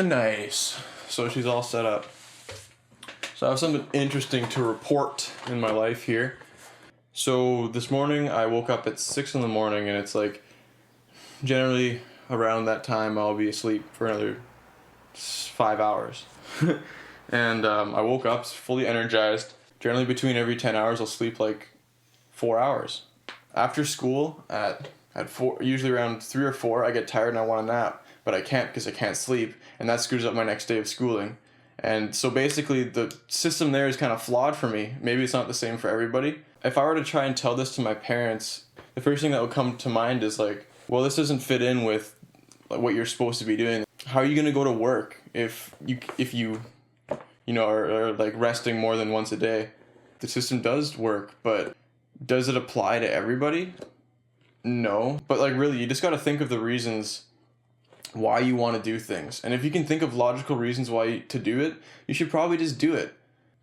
Nice. So she's all set up. So I have something interesting to report in my life here. So this morning I woke up at 6 in the morning, and it's like generally around that time I'll be asleep for another 5 hours. And I woke up fully energized. Generally between every 10 hours I'll sleep like 4 hours. After school at 4, usually around 3 or 4, I get tired and I want a nap, but I can't because I can't sleep, and that screws up my next day of schooling. And so basically the system there is kind of flawed for me. Maybe it's not the same for everybody. If I were to try and tell this to my parents, the first thing that would come to mind is like, well, this doesn't fit in with what you're supposed to be doing. How are you going to go to work if you are like resting more than once a day? The system does work, but does it apply to everybody? No. But like really, you just got to think of the reasons why you want to do things. And if you can think of logical reasons why to do it, you should probably just do it.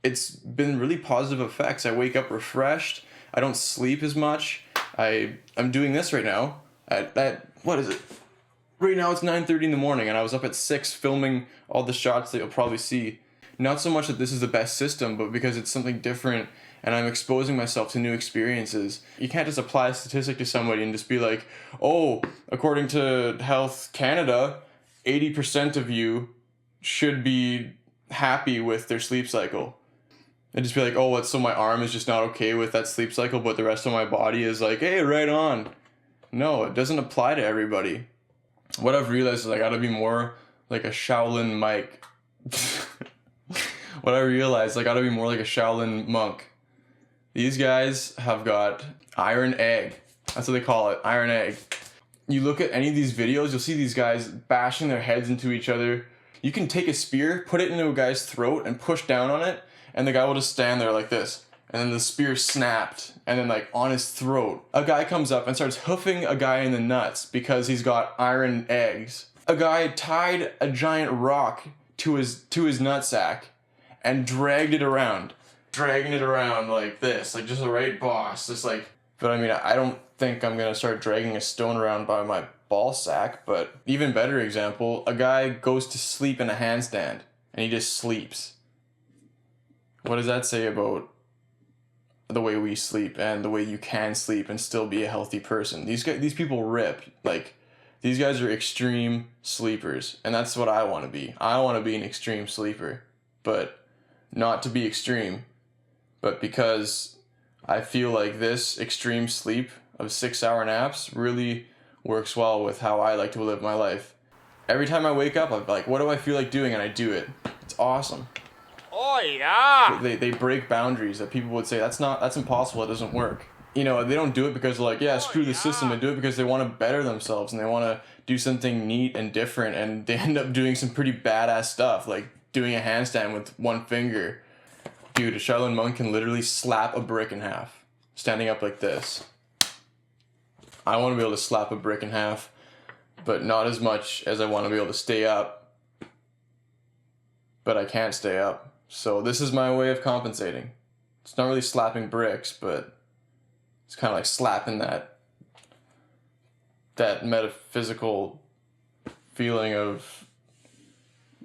It's been really positive effects. I wake up refreshed. I don't sleep as much. I'm doing this right now at what is it? Right now it's 9:30 in the morning, and I was up at 6 filming all the shots that you'll probably see. Not so much that this is the best system, but because it's something different and I'm exposing myself to new experiences. You can't just apply a statistic to somebody and just be like, oh, according to Health Canada, 80% of you should be happy with their sleep cycle. And just be like, oh, so my arm is just not okay with that sleep cycle, but the rest of my body is like, hey, right on. No, it doesn't apply to everybody. What I've realized is I gotta be more like a Shaolin monk. What I realized, I gotta be more like a Shaolin monk. These guys have got iron egg. That's what they call it, iron egg. You look at any of these videos, you'll see these guys bashing their heads into each other. You can take a spear, put it into a guy's throat, and push down on it, and the guy will just stand there like this. And then the spear snapped, and then like on his throat, a guy comes up and starts hoofing a guy in the nuts because he's got iron eggs. A guy tied a giant rock to his nutsack and dragged it around. Dragging it around like this, like just a right boss, just like, but I mean, I don't think I'm gonna start dragging a stone around by my ball sack, but even better example, a guy goes to sleep in a handstand, and he just sleeps. What does that say about the way we sleep and the way you can sleep and still be a healthy person? These people rip, like, these guys are extreme sleepers, and that's what I want to be. I want to be an extreme sleeper, but not to be extreme, but because I feel like this extreme sleep of 6-hour naps really works well with how I like to live my life. Every time I wake up, I'm like, what do I feel like doing? And I do it. It's awesome. Oh yeah! They break boundaries that people would say, that's impossible, it doesn't work. You know, they don't do it because they're like, yeah, screw the system. They do it because they want to better themselves and they want to do something neat and different, and they end up doing some pretty badass stuff, like doing a handstand with one finger. Dude, a Shaolin monk can literally slap a brick in half, standing up like this. I want to be able to slap a brick in half, but not as much as I want to be able to stay up. But I can't stay up. So this is my way of compensating. It's not really slapping bricks, but it's kind of like slapping that metaphysical feeling of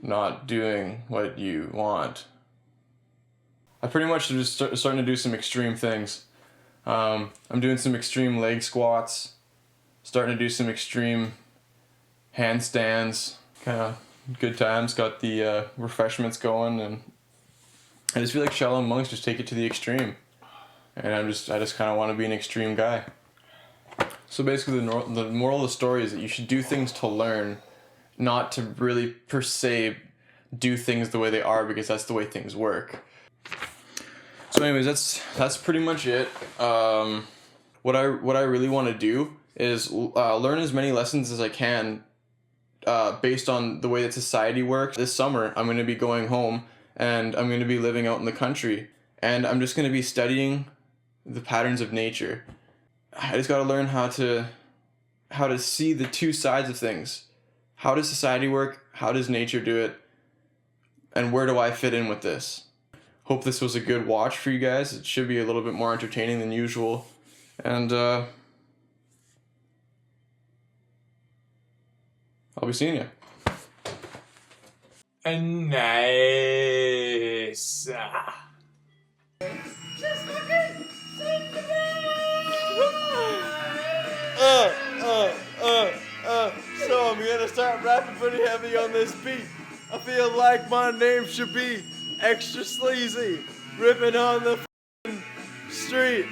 not doing what you want. I pretty much just starting to do some extreme things. I'm doing some extreme leg squats, starting to do some extreme handstands, kind of good times, got the refreshments going, and I just feel like Shaolin monks just take it to the extreme, and I just kind of want to be an extreme guy. So basically the moral of the story is that you should do things to learn, not to really per se do things the way they are because that's the way things work. So anyways, that's pretty much it. What I really want to do is learn as many lessons as I can based on the way that society works. This summer, I'm going to be going home and I'm going to be living out in the country, and I'm just going to be studying the patterns of nature. I just got to learn how to see the two sides of things. How does society work? How does nature do it? And where do I fit in with this? Hope this was a good watch for you guys. It should be a little bit more entertaining than usual. And I'll be seeing you. Nice. So I'm gonna start rapping pretty heavy on this beat. I feel like my name should be extra sleazy, ripping on the street.